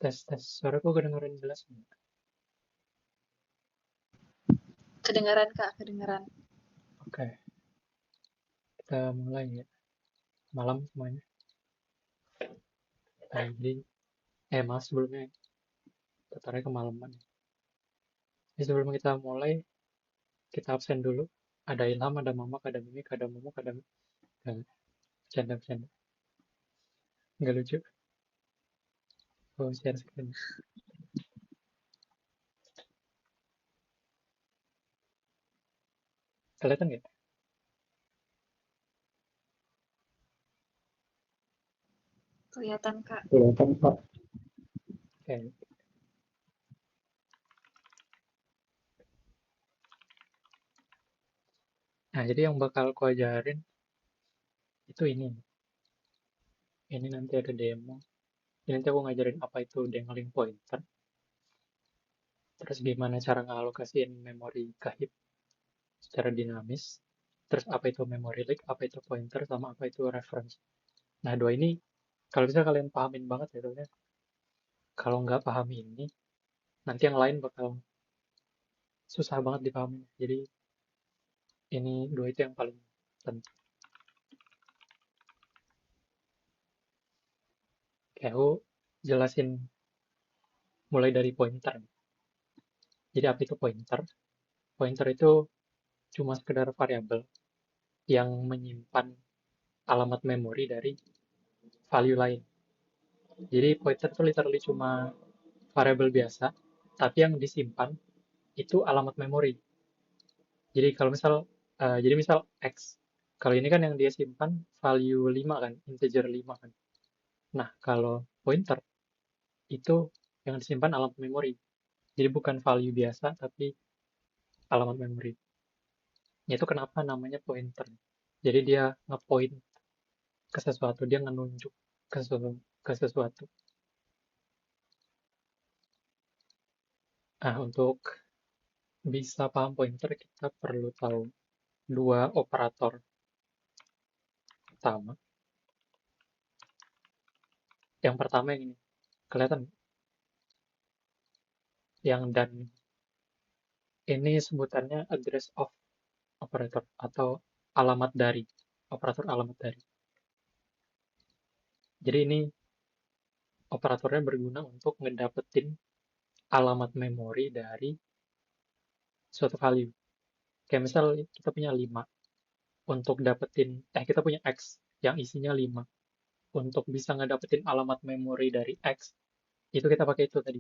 Tes tes, suaraku kedengeran jelas nggak? Kedengaran Kak, kedengaran. Oke, kita mulai ya. Malam semuanya. Jadi, mas sebelumnya tertarik kemalaman. Jadi sebelum kita mulai, kita absen dulu. Ada Ilham, ada Mamak, ada Mimik, ada Momok, ada bercanda-bercanda. Nggak lucu. Oh, share screen. Kelihatan nggak? Kelihatan Kak. Kelihatan, Pak. Oke. Nah, jadi yang bakal aku ajarin itu ini. Ini nanti ada demo. Ini nanti aku ngajarin apa itu dangling pointer. Terus gimana cara ngalokasiin memori ke heap secara dinamis. Terus apa itu memory leak, apa itu pointer, sama apa itu reference. Nah, dua ini kalau bisa kalian pahamin banget ya, soalnya kalau nggak paham ini, nanti yang lain bakal susah banget dipahami. Jadi ini dua itu yang paling penting. Kayak aku jelasin mulai dari pointer. Jadi apa itu pointer? Pointer itu cuma sekedar variabel yang menyimpan alamat memori dari value lain. Jadi pointer itu literally cuma variabel biasa, tapi yang disimpan itu alamat memori. Jadi kalau misal, jadi misal X. Kalau ini kan yang dia simpan value 5 kan, integer 5 kan. Nah, kalau pointer itu yang disimpan alamat memori. Jadi bukan value biasa, tapi alamat memori. Itu kenapa namanya pointer. Jadi dia ngepoint ke sesuatu, dia ngenunjuk ke sesuatu. Nah, untuk bisa paham pointer, kita perlu tahu dua operator utama. Yang pertama yang ini, kelihatan? Yang dan ini sebutannya address of operator atau alamat dari, operator alamat dari. Jadi ini operatornya berguna untuk ngedapetin alamat memori dari suatu value. Kayak misal kita punya 5 untuk dapetin, kita punya X yang isinya 5. Untuk bisa ngedapetin alamat memori dari X, itu kita pakai itu tadi,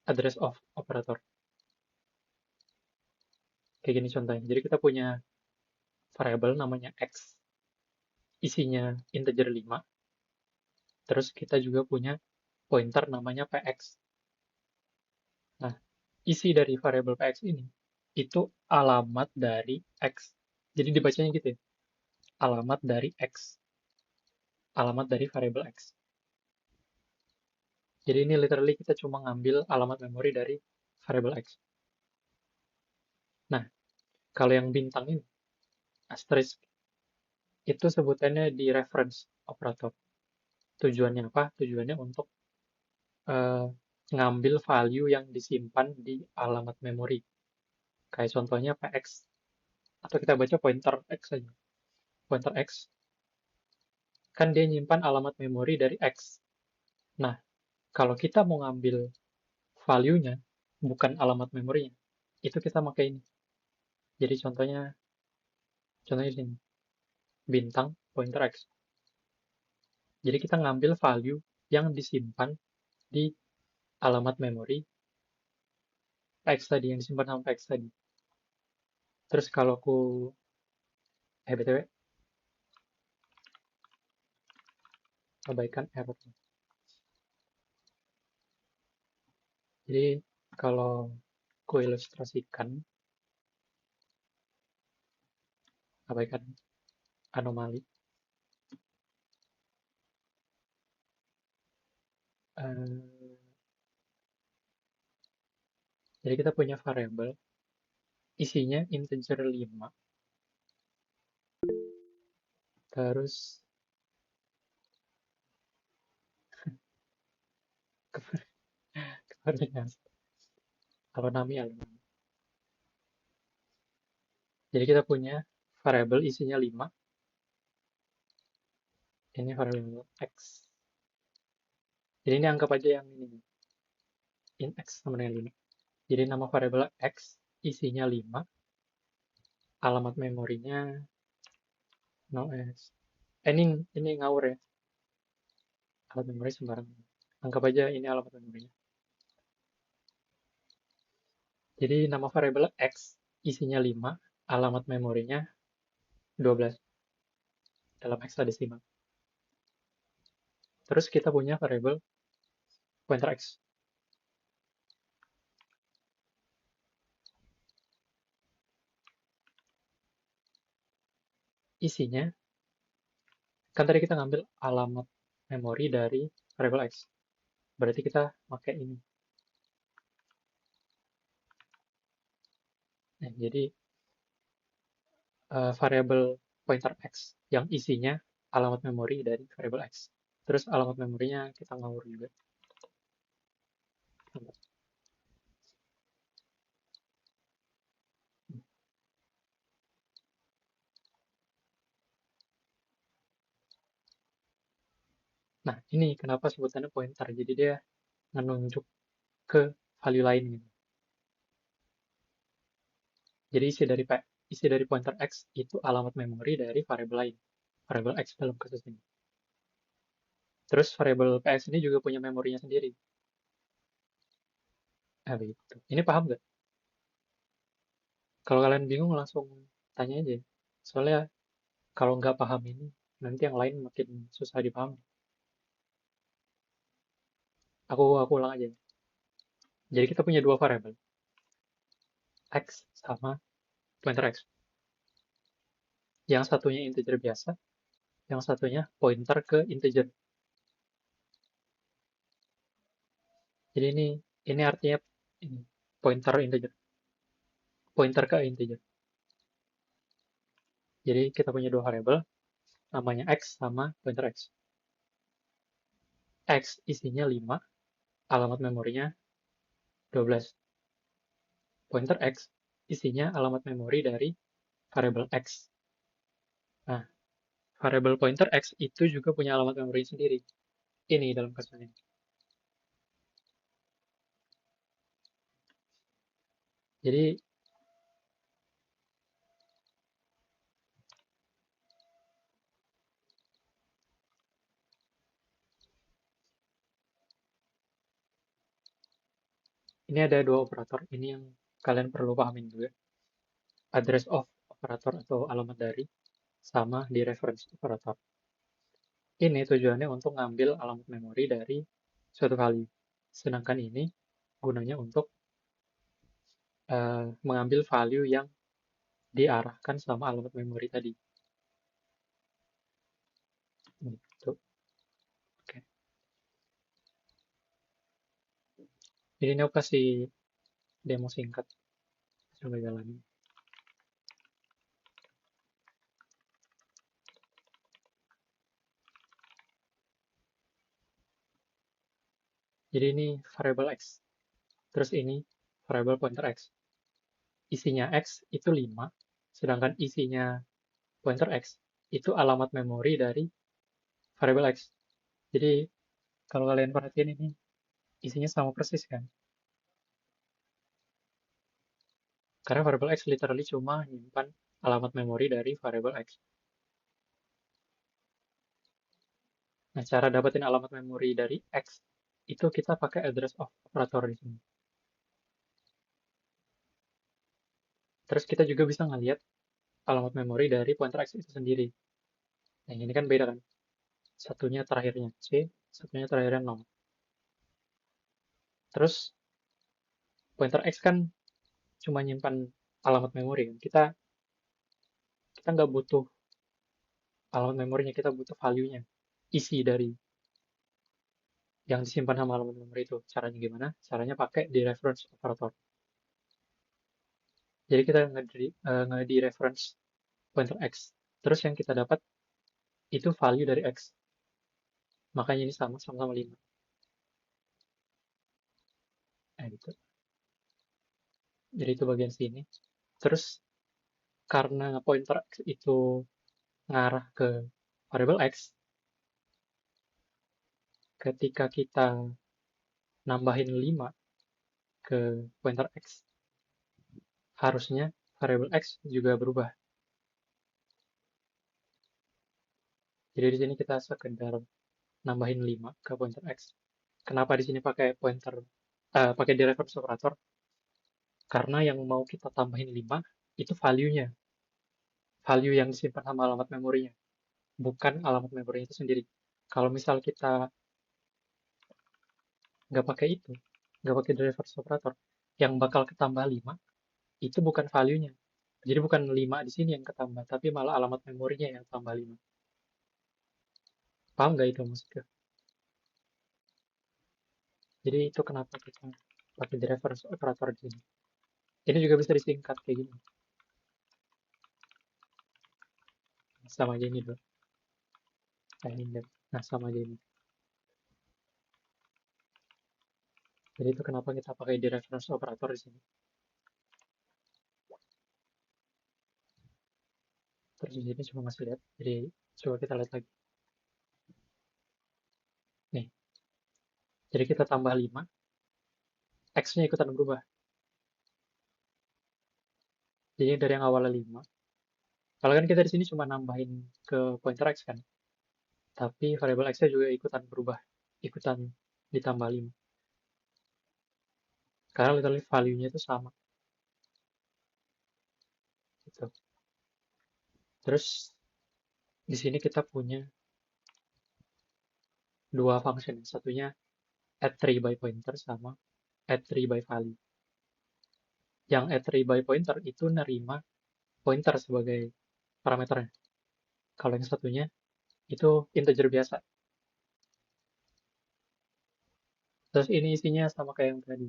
address of operator. Kayak gini contohnya. Jadi kita punya variabel namanya X, isinya integer 5. Terus kita juga punya pointer namanya PX. Nah, isi dari variabel PX ini itu alamat dari X. Jadi dibacanya gitu ya. Alamat dari X. Alamat dari variabel X. Jadi ini literally kita cuma ngambil alamat memori dari variabel X. Nah, kalau yang bintang ini, asterisk, itu sebutannya di reference operator. Tujuannya apa? Tujuannya untuk eh, ngambil value yang disimpan di alamat memori. Kayak contohnya PX. Atau kita baca pointer X saja. Pointer X kan dia nyimpan alamat memori dari X. Nah, kalau kita mau ngambil value-nya, bukan alamat memorinya, itu kita pakai ini. Jadi contohnya di sini, bintang pointer X. Jadi kita ngambil value yang disimpan di alamat memori X tadi, yang disimpan sama X tadi. Terus kalau aku, BTW, abaikan error. Jadi kalau aku ilustrasikan, abaikan anomali. Eh, jadi kita punya variabel, isinya integer 5. Terus Alunami, alunami. Jadi kita punya variabel isinya 5. Ini variabel X. Jadi ini anggap aja yang ini. In X sama dengan 5. Jadi nama variabel X isinya 5. Alamat memorinya no S. Ini ngawur ya. Alamat memori sembarangan. Anggap aja ini alamat memorinya. Jadi nama variabel X isinya 5. Alamat memorinya 12 dalam hexadesimal. Terus kita punya variabel pointer X. Isinya, kan tadi kita ngambil alamat memori dari variabel X. Berarti kita pakai ini. Nah, jadi variabel pointer X yang isinya alamat memori dari variabel X. Terus alamat memorinya kita ngawur juga. Nah, ini kenapa sebutannya pointer. Jadi dia menunjuk ke value lain gitu. Jadi isi dari pointer X itu alamat memori dari variabel lain. Variabel X dalam kasus ini. Terus variabel PS ini juga punya memorinya sendiri. Nah, begitu. Ini paham nggak? Kalau kalian bingung langsung tanya aja. Soalnya kalau nggak paham ini, nanti yang lain makin susah dipahami. Aku ulang aja. Jadi kita punya dua variabel, X sama pointer X. Yang satunya integer biasa, yang satunya pointer ke integer. Jadi ini artinya ini pointer integer, pointer ke integer. Jadi kita punya dua variabel, namanya X sama pointer X. X isinya 5, alamat memorinya 12. Pointer X isinya alamat memori dari variabel X. Nah, variabel pointer X itu juga punya alamat memori sendiri. Ini dalam kasus ini. Jadi ini ada dua operator. Ini yang kalian perlu pahamin juga. Address of operator atau alamat dari sama di reference operator. Ini tujuannya untuk ngambil alamat memori dari suatu value. Sedangkan ini gunanya untuk mengambil value yang diarahkan sama alamat memori tadi. Gitu. Oke. Jadi ini aku kasih demo singkat. Coba jalanin. Jadi ini variable X. Terus ini variable pointer X. Isinya X itu 5, sedangkan isinya pointer X itu alamat memori dari variable X. Jadi kalau kalian perhatiin ini isinya sama persis kan? Karena variable X literally cuma nyimpan alamat memori dari variable X. Nah, cara dapetin alamat memori dari X itu kita pakai address of operator di sini. Terus kita juga bisa ngelihat alamat memori dari pointer X itu sendiri. Nah, ini kan beda kan? Satunya terakhirnya C, satunya terakhirnya 0. Terus pointer X kan cuma nyimpan alamat memori kan. Kita nggak butuh alamat memorinya, kita butuh value-nya. Isi dari yang disimpan sama alamat memori itu. Caranya gimana? Caranya pakai di reference operator. Jadi kita nge-di reference pointer X. Terus yang kita dapat itu value dari X. Makanya ini sama-sama 5. Nah, gitu. Jadi itu bagian sini. Terus karena pointer X itu ngarah ke variable X, ketika kita nambahin 5 ke pointer X, harusnya variable X juga berubah. Jadi di sini kita sekedar nambahin 5 ke pointer X. Kenapa di sini pakai pointer, pakai di reverse operator? Karena yang mau kita tambahin 5 itu value-nya, value yang disimpan sama alamat memorinya, bukan alamat memorinya itu sendiri. Kalau misal kita nggak pakai itu, nggak pakai di reverse operator, yang bakal ketambah 5 itu bukan value-nya. Jadi bukan 5 di sini yang ketambah, tapi malah alamat memorinya yang tambah 5. Paham nggak itu maksudnya? Jadi itu kenapa kita pakai di reverse operator di sini. Ini juga bisa disingkat kayak gini. Sama aja ini dulu. Nah, sama aja ini. Jadi itu kenapa kita pakai di reference operator di sini. Terus di sini cuma masih lihat. Jadi coba kita lihat lagi. Nih, jadi kita tambah 5, X-nya ikutan berubah. Jadi dari yang awalnya 5, kalau kan kita di sini cuma nambahin ke pointer X kan, tapi variable X-nya juga ikutan berubah, ikutan ditambah 5. Karena literally value-nya itu sama. Gitu. Terus di sini kita punya dua function. Satunya add3 by pointer sama add3 by value. Yang add3 by pointer itu nerima pointer sebagai parameternya. Kalau yang satunya itu integer biasa. Terus ini isinya sama kayak yang tadi.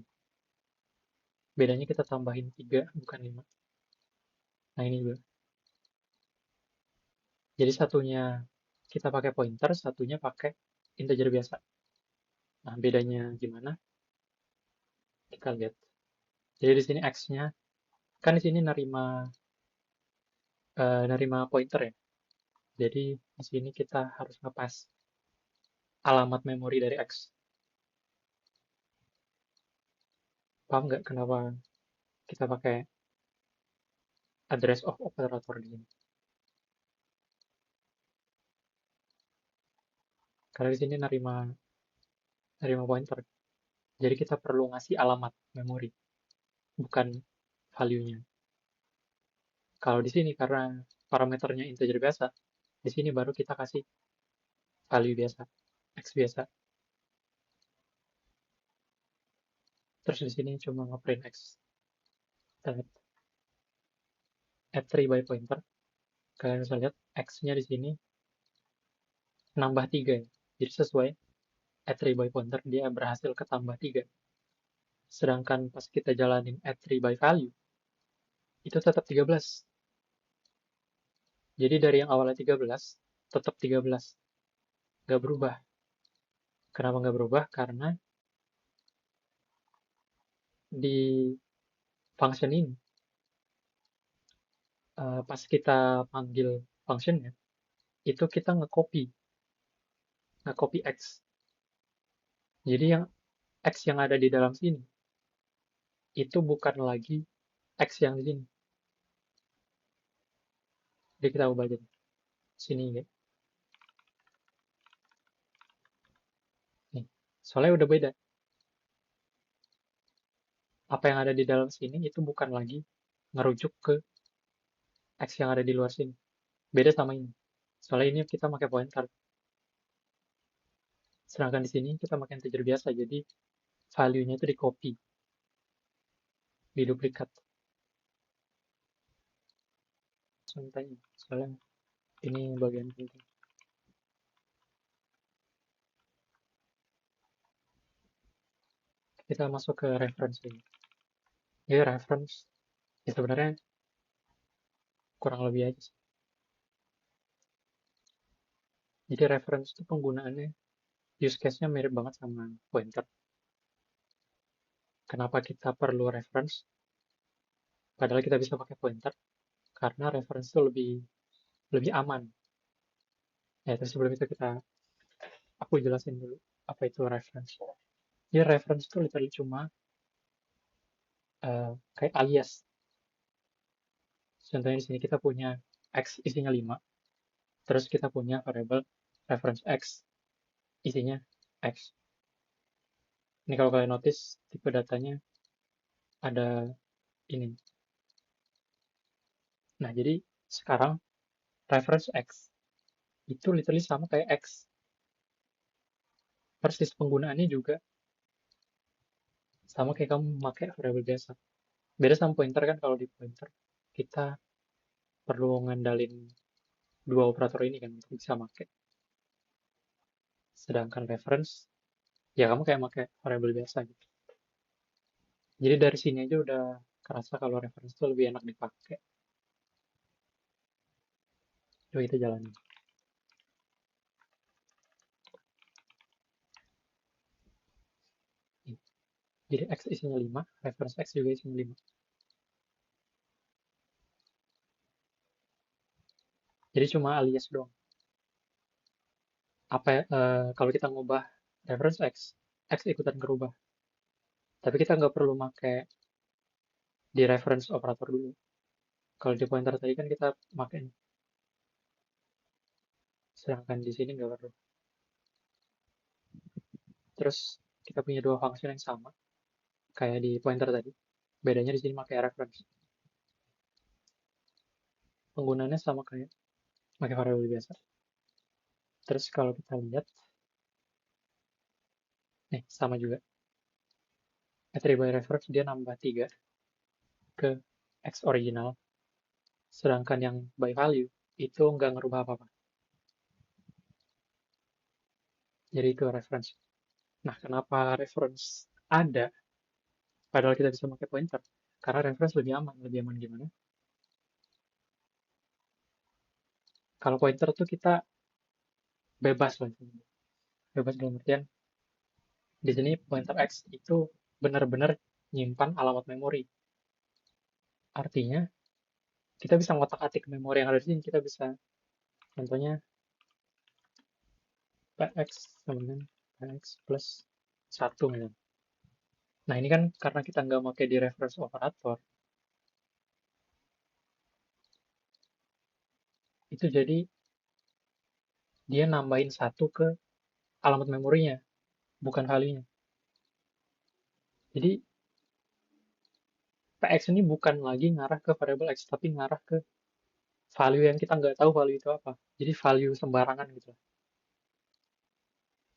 Bedanya kita tambahin 3 bukan 5. Nah ini juga. Jadi satunya kita pakai pointer, satunya pakai integer biasa. Nah bedanya gimana? Kita lihat. Jadi di sini X-nya, kan di sini nerima pointer ya. Jadi di sini kita harus ngepas alamat memori dari X. Paham nggak kenapa kita pakai address of operator di sini? Karena di sini nerima pointer. Jadi kita perlu ngasih alamat memori, bukan value-nya. Kalau di sini karena parameternya integer biasa, di sini baru kita kasih value biasa, X biasa. Terus di sini cuma ngeprint X. Add 3 by pointer. Kalian bisa lihat X-nya di sini nambah 3 ya. Jadi sesuai add 3 by pointer dia berhasil ketambah 3. Sedangkan pas kita jalanin add 3 by value, itu tetap 13. Jadi dari yang awalnya 13, tetap 13. Nggak berubah. Kenapa nggak berubah? Karena di function ini, pas kita panggil functionnya, itu kita nge-copy X. Jadi yang X yang ada di dalam sini, itu bukan lagi X yang di sini. Jadi kita ubah aja sini ya. Nih, soalnya udah beda. Apa yang ada di dalam sini itu bukan lagi ngerujuk ke X yang ada di luar sini. Beda sama ini. Soalnya ini kita pakai pointer. Sedangkan di sini kita pakai integer biasa, jadi value-nya itu di copy, di duplikat. Soalnya ini bagian penting. Kita masuk ke reference ini. Jadi reference, ya sebenarnya kurang lebih aja sih. Jadi reference itu penggunaannya, use case-nya mirip banget sama pointer. Kenapa kita perlu reference? Padahal kita bisa pakai pointer, karena reference itu lebih lebih aman. Ya, terus sebelum itu aku jelasin dulu apa itu reference. Jadi reference itu literally cuma kayak alias. Contohnya di sini kita punya X isinya 5, terus kita punya variable reference X isinya X. Ini kalau kalian notice, tipe datanya ada ini. Nah, jadi sekarang reference X itu literally sama kayak X. Persis penggunaannya juga sama kayak kamu pakai variable biasa. Beda sama pointer kan, kalau di pointer kita perlu ngandalin dua operator ini kan untuk bisa pakai. Sedangkan reference, ya kamu kayak pakai variable biasa gitu. Jadi dari sini aja udah kerasa kalau reference itu lebih enak dipakai. Coba kita jalanin. Jadi X isinya 5, reference X juga isinya 5. Jadi cuma alias doang. Apa kalau kita ngubah reference X, X ikutan berubah. Tapi kita nggak perlu pakai di reference operator dulu. Kalau di pointer tadi kan kita pakai, sedangkan di sini nggak perlu. Terus kita punya dua function yang sama, kayak di pointer tadi. Bedanya di sini pakai reference. Penggunaannya sama kayak pakai variable biasa. Terus kalau kita lihat, nih sama juga. Attribute by reference dia nambah 3 ke X original, sedangkan yang by value itu nggak ngerubah apa-apa. Jadi itu reference. Nah, kenapa reference ada padahal kita bisa pakai pointer? Karena reference lebih aman. Lebih aman gimana? Kalau pointer tuh kita bebas lah. Bebas dalam artian, di sini pointer X itu benar-benar nyimpan alamat memori. Artinya, kita bisa ngotak-atik memori yang ada di sini. Kita bisa, contohnya, px sama dengan px plus 1 misalnya. Nah, ini kan karena kita nggak pakai di reference operator, itu jadi dia nambahin 1 ke alamat memorinya, bukan value-nya. Jadi, px ini bukan lagi ngarah ke variable x, tapi ngarah ke value yang kita nggak tahu value itu apa. Jadi value sembarangan gitu.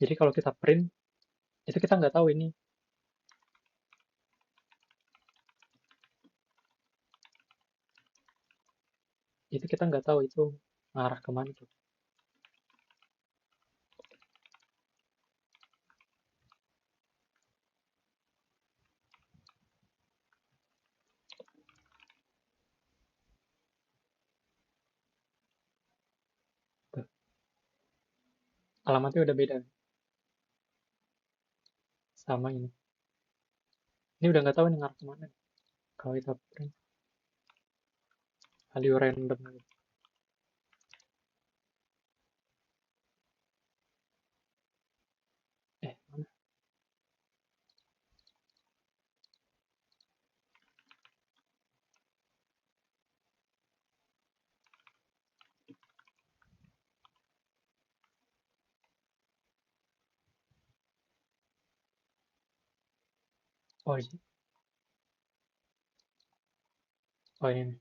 Jadi kalau kita print, itu kita nggak tahu ini. Itu kita nggak tahu itu ngarah kemana tuh. Tuh. Alamatnya udah beda sama ini. Ini udah nggak tahu ini ngarah kemana. Kalau kita print value random gitu. Mana? Oh, ini. Oh, ini nih.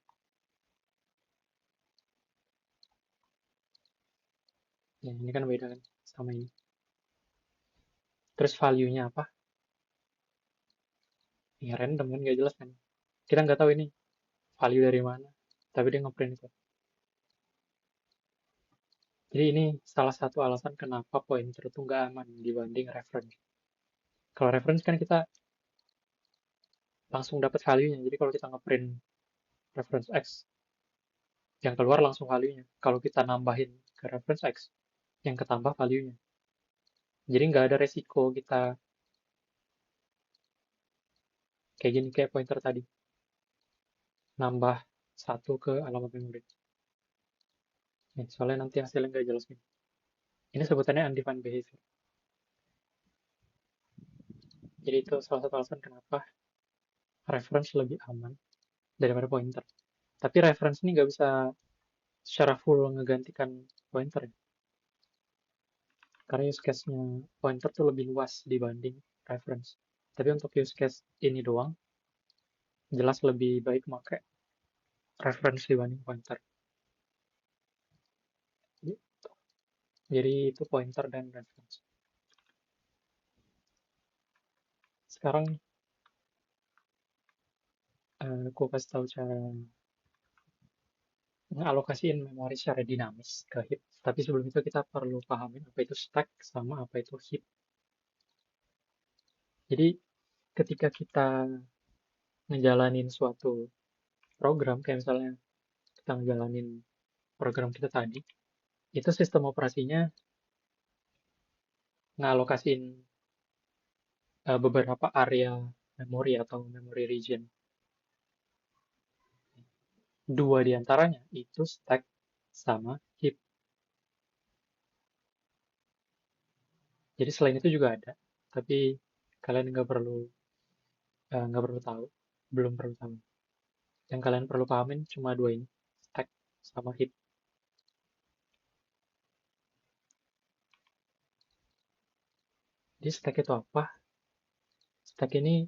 Ya, ini kan beda kan sama ini. Terus value-nya apa? Ya random kan, nggak jelas kan. Kita nggak tahu ini value dari mana. Tapi dia ngeprint itu. Jadi ini salah satu alasan kenapa pointer itu nggak aman dibanding reference. Kalau reference kan kita langsung dapat value-nya. Jadi kalau kita ngeprint reference X, yang keluar langsung value-nya. Kalau kita nambahin ke reference X, yang ketambah value-nya. Jadi nggak ada resiko kita Kayak gini, kayak pointer tadi. Nambah satu ke alamat memori. Nih, soalnya nanti hasilnya nggak jelas nih. Ini sebutannya undefined behavior. Jadi itu salah satu alasan kenapa reference lebih aman daripada pointer. Tapi reference ini nggak bisa secara full ngegantikan pointer. Karena use case-nya pointer tuh lebih luas dibanding reference. Tapi untuk use case ini doang, jelas lebih baik pakai reference dibanding pointer. Jadi itu pointer dan reference. Sekarang aku kasih tahu cara ngalokasiin memori secara dinamis ke heap. Tapi sebelum itu kita perlu pahamin apa itu stack sama apa itu heap. Jadi ketika kita ngejalanin suatu program, kayak misalnya kita ngejalanin program kita tadi, itu sistem operasinya ngalokasiin beberapa area memori atau memory region. Dua di antaranya itu stack sama heap. Jadi selain itu juga ada, tapi kalian nggak perlu tahu, belum perlu tahu. Yang kalian perlu pahamin cuma dua ini, stack sama heap. Jadi stack itu apa? Stack ini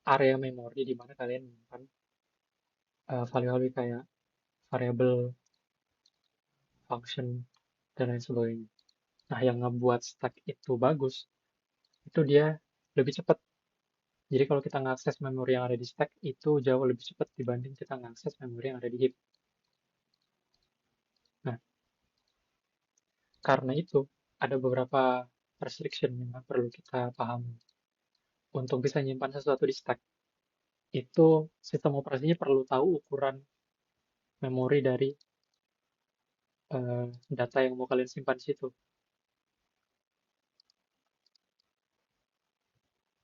area memori di mana kalian menyimpan value-value kayak variable, function, dan lain sebagainya. Nah, yang ngebuat stack itu bagus, itu dia lebih cepat. Jadi kalau kita ngakses memori yang ada di stack, itu jauh lebih cepat dibanding kita ngakses memori yang ada di heap. Nah, karena itu, ada beberapa restriction yang perlu kita pahami. Untuk bisa nyimpan sesuatu di stack, itu sistem operasinya perlu tahu ukuran memori dari data yang mau kalian simpan di situ.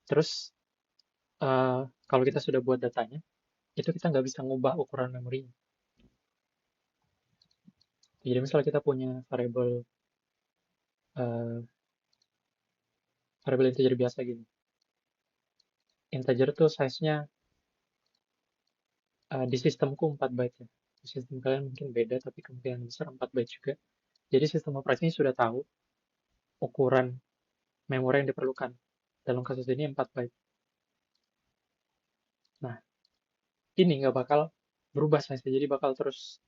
Terus, kalau kita sudah buat datanya, itu kita nggak bisa ngubah ukuran memorinya. Jadi misalnya kita punya uh, variable integer biasa gitu. Integer tuh size-nya di sistemku 4 byte ya. Di sistem kalian mungkin beda, tapi kemungkinan besar 4 byte juga. Jadi sistem operasinya sudah tahu ukuran memori yang diperlukan. Dalam kasus ini 4 byte. Nah, ini nggak bakal berubah size-nya. Jadi bakal terus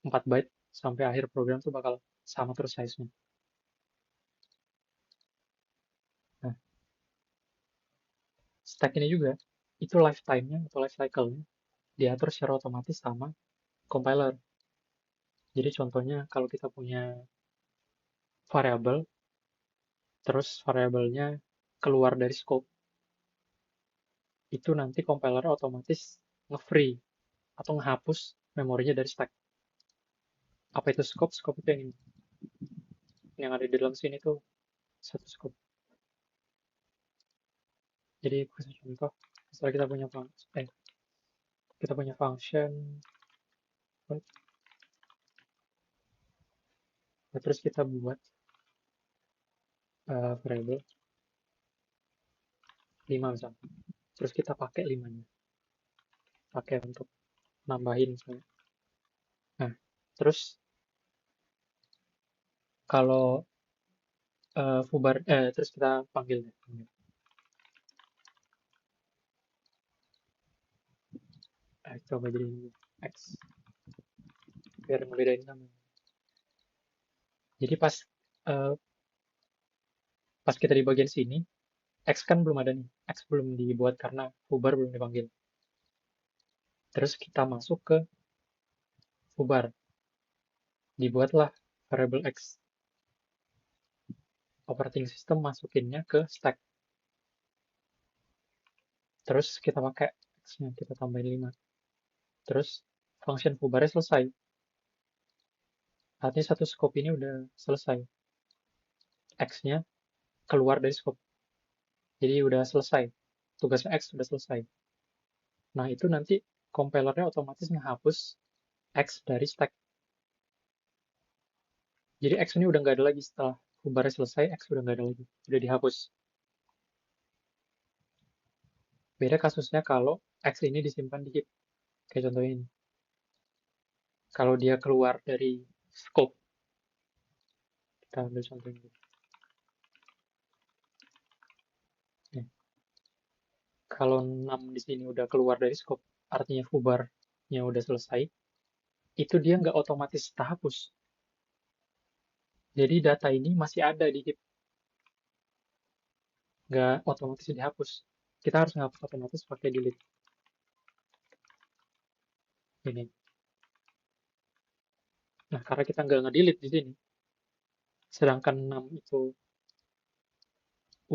4 byte sampai akhir program tuh bakal sama terus size-nya. Nah, stack ini juga, itu lifetime-nya atau life cycle-nya diatur secara otomatis sama compiler. Jadi contohnya kalau kita punya variabel, terus variabelnya keluar dari scope, itu nanti compiler otomatis nge-free atau ngehapus memorinya dari stack. Apa itu scope? Scope itu yang ada di dalam sini tuh satu scope. Jadi kasih contoh, misalnya kita punya function, terus kita buat variable 5 misalnya. Terus kita pakai 5-nya. Pakai untuk nambahin misalnya. Nah, terus kalau terus kita panggil deh. Coba jadi X biar ngebedain sama. Jadi uh, pas kita di bagian sini, X kan belum ada nih. X belum dibuat karena foobar belum dipanggil. Terus kita masuk ke foobar. Dibuatlah variable X. Operating system masukinnya ke stack. Terus kita pakai X-nya, kita tambahin 5. Terus function foobarnya selesai. Artinya satu scope ini udah selesai. X-nya keluar dari scope. Jadi udah selesai. Tugasnya X sudah selesai. Nah, itu nanti compilernya otomatis ngehapus X dari stack. Jadi X ini udah nggak ada lagi setelah foobar selesai, X udah nggak ada lagi. Udah dihapus. Beda kasusnya kalau X ini disimpan di heap. Kayak contohnya ini. Kalau dia keluar dari scope, kita ambil contoh ini. Nih, kalau 6 di sini udah keluar dari scope, artinya foobar-nya udah selesai, itu dia nggak otomatis terhapus. Jadi data ini masih ada di heap, nggak otomatis dihapus. Kita harus ngapus otomatis pakai delete. Ini. Nah, karena kita nggak nge-delete di sini, sedangkan 6 itu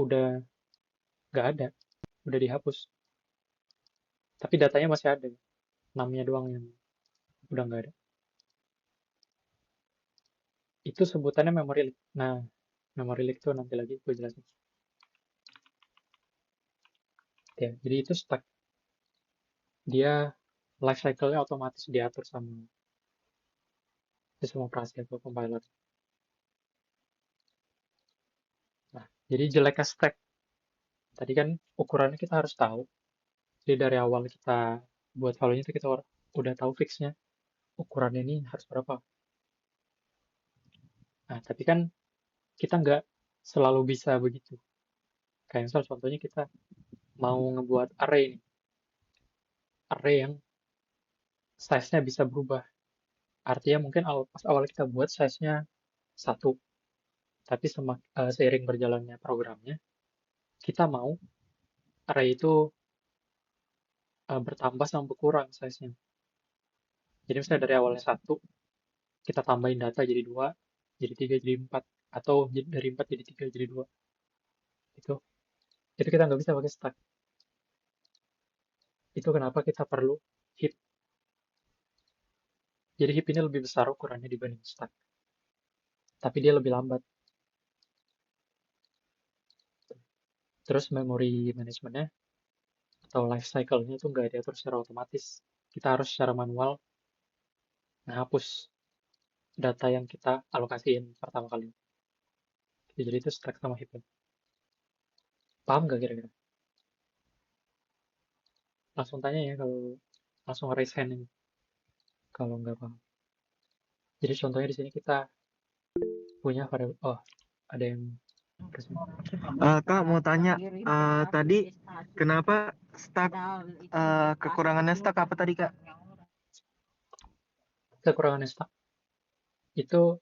udah nggak ada, udah dihapus. Tapi datanya masih ada, 6-nya doang yang udah nggak ada. Itu sebutannya memory leak. Nah, memory leak itu nanti lagi gue jelasin. Ya, jadi itu stack. Dia life cycle-nya otomatis diatur sama sistem operasi atau compiler. Nah, jadi jeleknya stack. Tadi kan ukurannya kita harus tahu. Jadi dari awal kita buat value-nya itu kita udah tahu fixnya. Ukurannya ini harus berapa. Nah, tapi kan kita nggak selalu bisa begitu. Kayak misal contohnya kita mau ngebuat array nih. Array yang size-nya bisa berubah. Artinya mungkin pas awal kita buat size-nya 1, tapi seiring berjalannya programnya, kita mau array itu bertambah sama berkurang size-nya. Jadi misalnya dari awalnya 1, kita tambahin data jadi 2, jadi 3, jadi 4, atau dari 4 jadi 3, jadi 2. Itu, itu kita nggak bisa pakai stack. Itu kenapa kita perlu heap. Jadi heap ini lebih besar ukurannya dibanding stack. Tapi dia lebih lambat. Terus memory manajemennya atau life cycle-nya itu nggak diatur secara otomatis. Kita harus secara manual menghapus data yang kita alokasiin pertama kali. Jadi itu stack sama heap. Paham nggak kira-kira? Langsung tanya ya kalau langsung raise hand ini kalau nggak paham. Jadi contohnya di sini kita punya variabel. Oh, ada yang resmi. Kak mau tanya, tadi kenapa stack, kekurangannya stack apa tadi Kak? Kekurangannya stack itu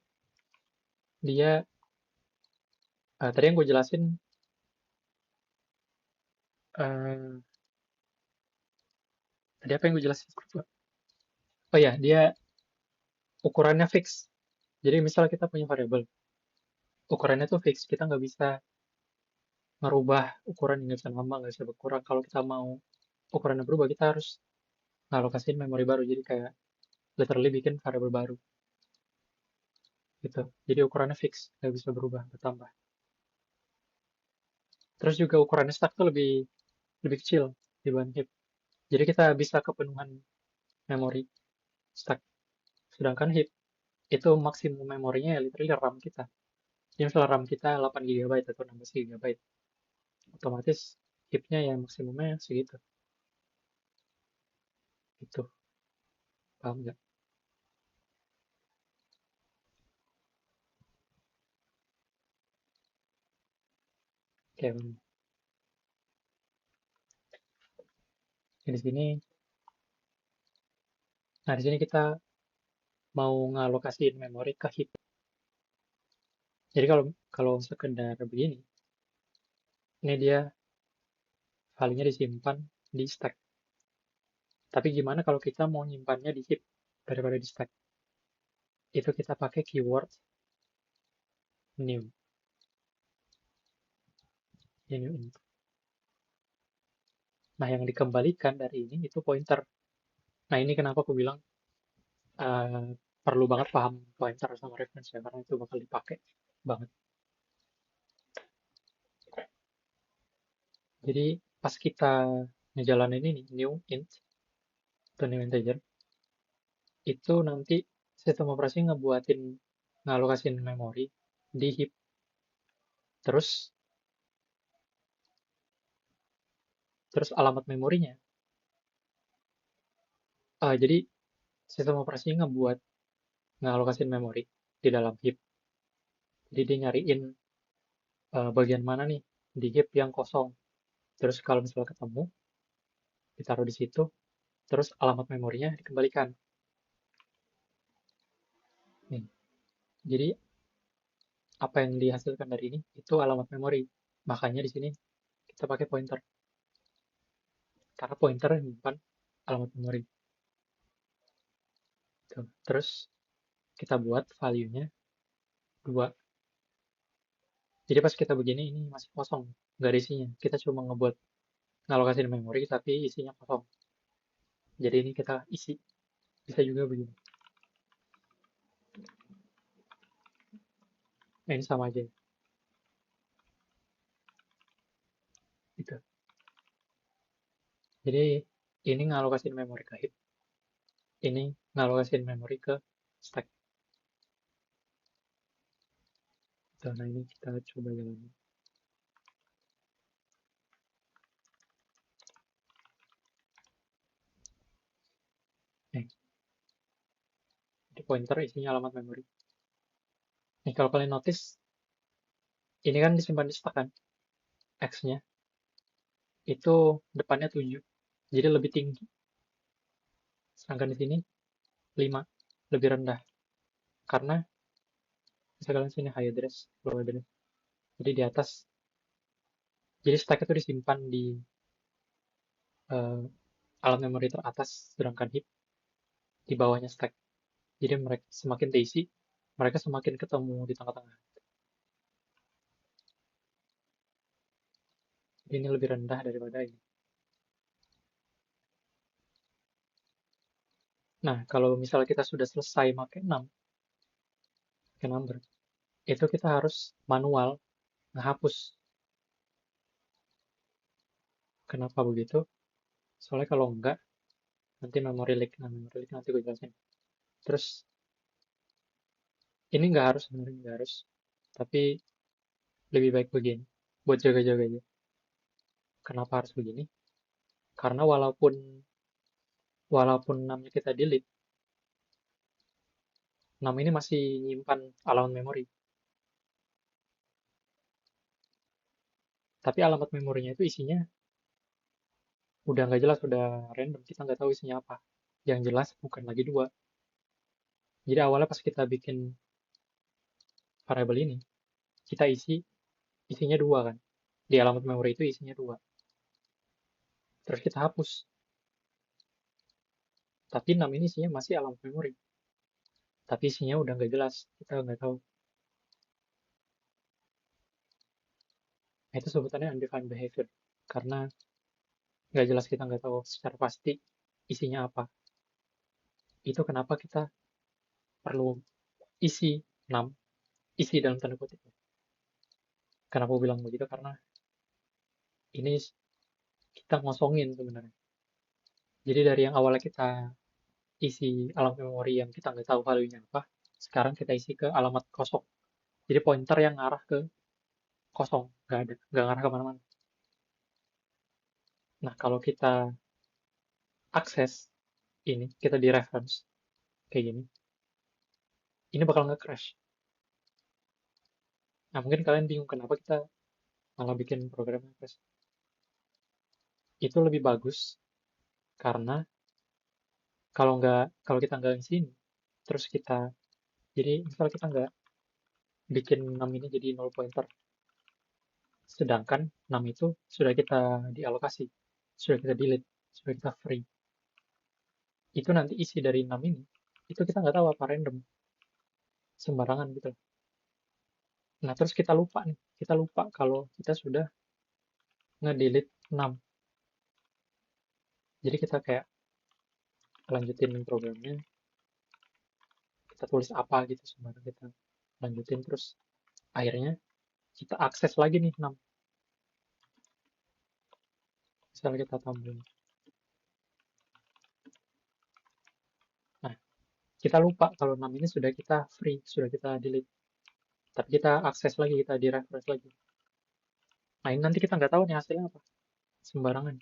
dia tadi yang gue jelasin eh, tadi apa yang gue jelasin? Oh ya, dia ukurannya fix. Jadi misal kita punya variabel, ukurannya tuh fix. Kita nggak bisa merubah ukuran, nggak bisa nambah, nggak bisa berkurang. Kalau kita mau ukurannya berubah, kita harus ngalokasiin memori baru. Jadi kayak literally bikin variabel baru gitu. Jadi ukurannya fix, nggak bisa berubah, bertambah. Terus juga ukurannya stack tuh lebih lebih kecil dibanding heap. Jadi kita bisa kepenuhan memori stack. Sedangkan heap itu maksimum memorinya ya literally RAM kita. Jadi misalnya RAM kita 8 GB atau 16 GB, otomatis heap-nya ya maksimumnya segitu. Itu, paham nggak? Kayak di sini, nah di sini kita mau ngalokasiin memori ke heap. Jadi kalau kalau sekedar begini, ini dia filenya disimpan di stack. Tapi gimana kalau kita mau nyimpannya di heap daripada di stack? Itu kita pakai keyword new. Ya, new int. Nah, yang dikembalikan dari ini itu pointer. Nah, ini kenapa aku bilang eh, perlu banget paham pointer sama reference ya, karena itu bakal dipakai banget. Jadi pas kita ngejalanin ini new int, atau new integer, itu nanti sistem operasi ngalokasin memori di heap. Terus alamat memorinya. Jadi sistem operasi ngalokasin memori di dalam heap. Jadi dia nyariin bagian mana nih di heap yang kosong. Terus kalau misalnya ketemu, ditaruh di situ, terus alamat memorinya dikembalikan. Nih. Jadi apa yang dihasilkan dari ini itu alamat memori. Makanya di sini kita pakai pointer. Karena pointer menyimpan alamat memori. Tuh. Terus kita buat value-nya 2. Jadi pas kita begini ini masih kosong, nggak ada isinya. Kita cuma ngalokasin memori tapi isinya kosong. Jadi ini kita isi. Bisa juga begini. Nah, ini sama aja. Gitu. Jadi ini ngalokasin memori ke heap. Ini ngalokasin memori ke stack. Nah, ini kita coba jalan. Nih. Di pointer isinya alamat memori. Nih, kalau kalian notice, ini kan disimpan di stack kan? X-nya. Itu depannya 7. Jadi lebih tinggi. Sedangkan di sini 5. Lebih rendah. Karena misalkan sini high address, low address. Jadi di atas. Jadi stack itu disimpan di alat memori teratas, sedangkan heap di bawahnya stack. Jadi mereka semakin terisi, mereka semakin ketemu di tengah-tengah. Jadi ini lebih rendah daripada ini. Nah, kalau misalnya kita sudah selesai pakai 6, pakai number, itu kita harus manual ngehapus. Kenapa begitu? Soalnya kalau enggak, nanti memory leak. Nah, memory leak nanti gue jelasin. Terus, ini nggak harus, sebenarnya nggak harus. Tapi, lebih baik begini. Buat jaga-jaga aja. Kenapa harus begini? Karena walaupun 6-nya kita delete, 6 ini masih nyimpan alamat memori. Tapi alamat memorinya itu isinya udah nggak jelas, udah random. Kita nggak tahu isinya apa. Yang jelas bukan lagi 2. Jadi awalnya pas kita bikin variable ini, kita isinya 2 kan. Di alamat memori itu isinya 2. Terus kita hapus. Tapi 6 ini isinya masih alamat memori. Tapi isinya udah nggak jelas. Kita nggak tahu. Nah, itu sebutannya undefined behavior. Karena nggak jelas, kita nggak tahu secara pasti isinya apa. Itu kenapa kita perlu isi 6, isi dalam tanda kutip. Kenapa aku bilang begitu? Karena ini kita ngosongin sebenarnya. Jadi dari yang awalnya kita isi alamat memori yang kita nggak tahu value-nya apa, sekarang kita isi ke alamat kosong. Jadi pointer yang ngarah ke kosong, nggak ngarah kemana-mana. Nah, kalau kita akses ini, kita di reference, kayak gini, ini bakal nge-crash. Nah, mungkin kalian bingung kenapa kita malah bikin program nge-crash. Itu lebih bagus, karena kalau kita nggak isi ini, terus jadi misal kita nggak bikin 6 ini jadi null pointer, sedangkan 6 itu sudah kita dialokasi, sudah kita delete, sudah kita free. Itu nanti isi dari 6 ini, itu kita nggak tahu apa random, sembarangan gitu. Nah, terus kita lupa kalau kita sudah nge-delete 6. Jadi kita kayak lanjutin programnya, kita tulis apa gitu, sembarang kita lanjutin, terus akhirnya kita akses lagi nih 6. Misalnya kita tambahin Kita lupa kalau 6 ini sudah kita free, sudah kita delete. Tapi kita akses lagi, kita di refresh lagi. Nah ini nanti kita nggak tahu nih hasilnya apa. Sembarangan.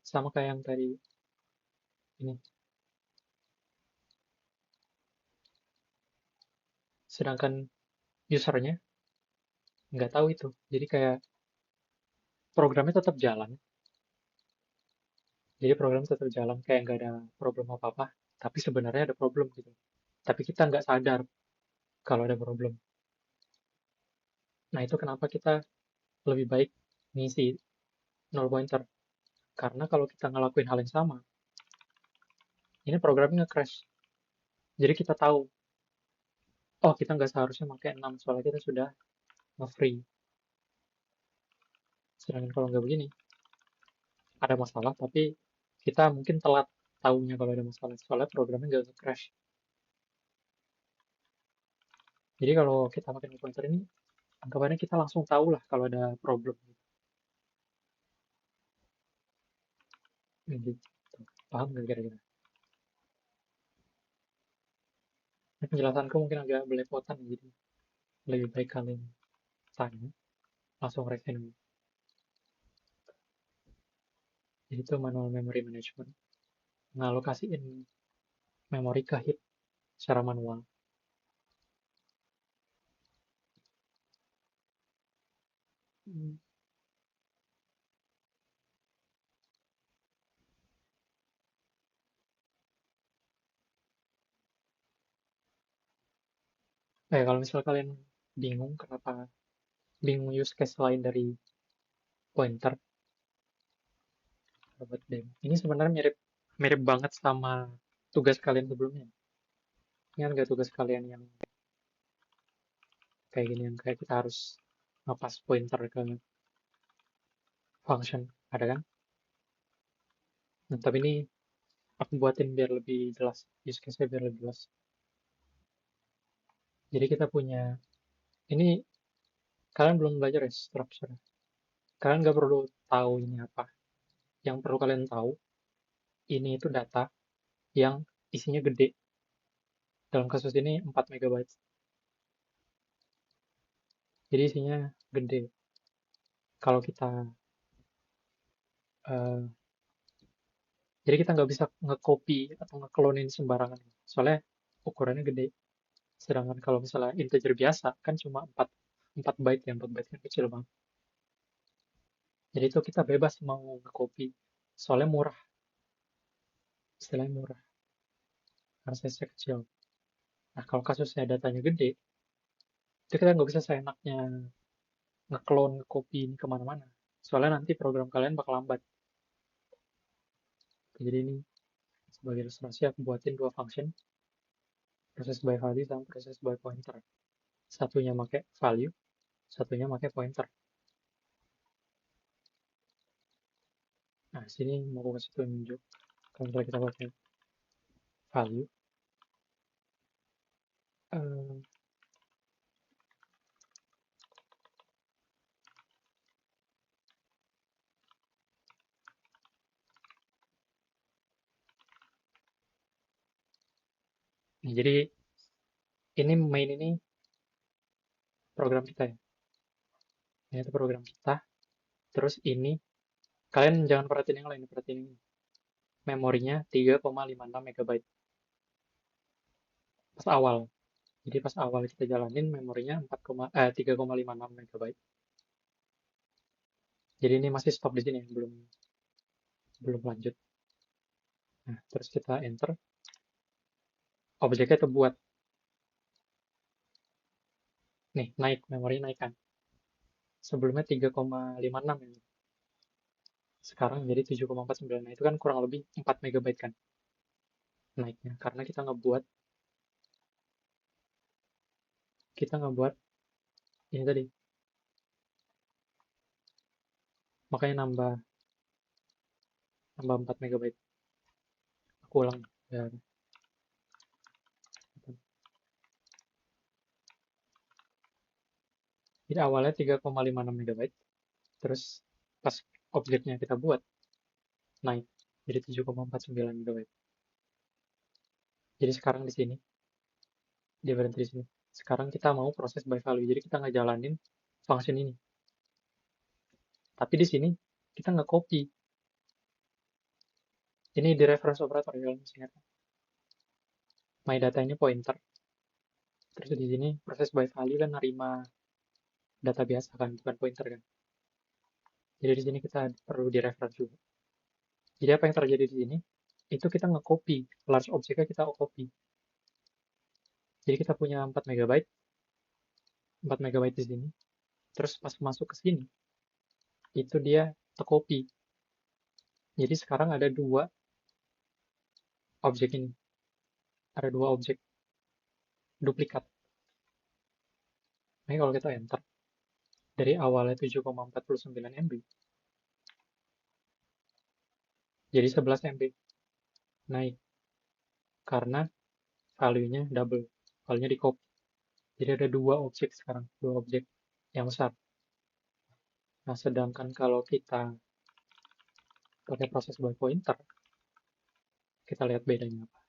Sama kayak yang tadi ini. Sedangkan usernya nggak tahu itu. Jadi kayak programnya tetap jalan. Jadi program tetap jalan kayak nggak ada problem apa-apa. Tapi sebenarnya ada problem gitu. Tapi kita nggak sadar kalau ada problem. Nah itu kenapa kita lebih baik ngisi null pointer. Karena kalau kita ngelakuin hal yang sama, ini programnya nge-crash. Jadi kita tahu, oh kita nggak seharusnya pakai 6 soalnya kita sudah nge-free. Sedangkan kalau nggak begini, ada masalah tapi kita mungkin telat tahunya kalau ada masalah. Soalnya programnya nggak nge-crash. Jadi kalau kita pakai null pointer ini, anggapannya kita langsung tahu lah kalau ada problem. Gitu. Paham nggak kira-kira? Ini penjelasanku mungkin agak belepotan, jadi lebih baik kalian tanya, langsung review dulu. Jadi itu manual memory management. Ngalokasiin memori ke heap secara manual. Kalau misal kalian bingung kenapa bingung use case lain dari pointer buat demo. Ini sebenarnya mirip mirip banget sama tugas kalian sebelumnya. Ingat nggak tugas kalian yang kayak gini yang kayak kita harus ngepas pointer ke function, ada kan? Nah, tapi ini aku buatin biar lebih jelas, use case-nya biar lebih jelas. Jadi kita punya, ini kalian belum belajar ya structure. Kalian nggak perlu tahu ini apa. Yang perlu kalian tahu, ini itu data yang isinya gede. Dalam kasus ini 4 MB. Jadi isinya gede. Kalau kita, eh, jadi kita nggak bisa nge-copy atau nge-clonein sembarangan. Soalnya ukurannya gede. Sedangkan kalau misalnya integer biasa, kan cuma 4 byte ya, 4 byte kan kecil banget. Jadi itu kita bebas mau nge-copy. Soalnya murah, istilahnya murah. Karena size kecil. Nah, kalau kasusnya datanya gede, itu kita nggak bisa seenaknya nge-clone, nge-copy ini kemana-mana. Soalnya nanti program kalian bakal lambat. Jadi ini sebagai ilustrasi aku buatin dua function, proses by value sama proses by pointer. Satunya pakai value, satunya pakai pointer. Nah, sini mau aku kasih tunjuk. Kalau misalnya kita pakai value, eh, jadi ini main ini program kita ya. Ini itu program kita. Terus ini, kalian jangan perhatiin yang lain, perhatiin ini. Memorinya 3,56 MB pas awal. Jadi pas awal kita jalanin memorinya 3,56 MB. Jadi ini masih stop di sini, belum belum lanjut. Nah, terus kita enter, objeknya terbuat. Nih, naik, memori naik kan. Sebelumnya 3,56 ini. Sekarang jadi 7,49. Nah, itu kan kurang lebih 4 MB kan naiknya. Karena kita ngebuat ini tadi. Makanya nambah nambah 4 MB. Aku ulang ya. Jadi awalnya 3,56 MB. Terus pas objeknya kita buat naik jadi 7,49 MB. Jadi sekarang di sini Dia berhenti di sini. Sekarang kita mau proses by value, jadi kita ngejalanin function ini. Tapi di sini kita nggak copy. Ini di reference operator ya, kalau misalnya. My data ini pointer. Terus di sini proses by value kan nerima data biasa kan, bukan pointer kan. Jadi di sini kita perlu di reference juga. Jadi apa yang terjadi di sini? Itu kita nge-copy, large object-nya kita copy. Jadi kita punya 4 MB, 4 MB di sini. Terus pas masuk ke sini, itu dia tercopy. Jadi sekarang ada dua objek ini. Ada dua objek duplikat. Nah, kalau kita enter, dari awalnya 7,49 MB, jadi 11 MB. Naik. Karena value-nya double. Value-nya di copy. Jadi ada dua objek sekarang. Dua objek yang besar. Nah, sedangkan kalau kita pakai proses by pointer, kita lihat bedanya apa.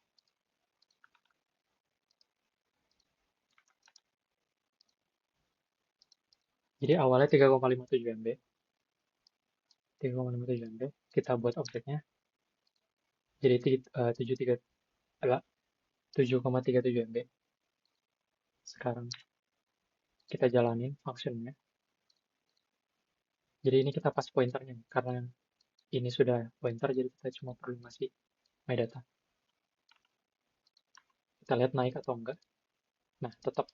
Jadi awalnya 3,57 MB, 3,57 MB, kita buat objeknya jadi 7,37 MB. Sekarang kita jalanin functionnya. Jadi ini kita pas pointernya, karena ini sudah pointer, jadi kita cuma perlu ngasih my data. Kita lihat naik atau enggak. Nah, tetap.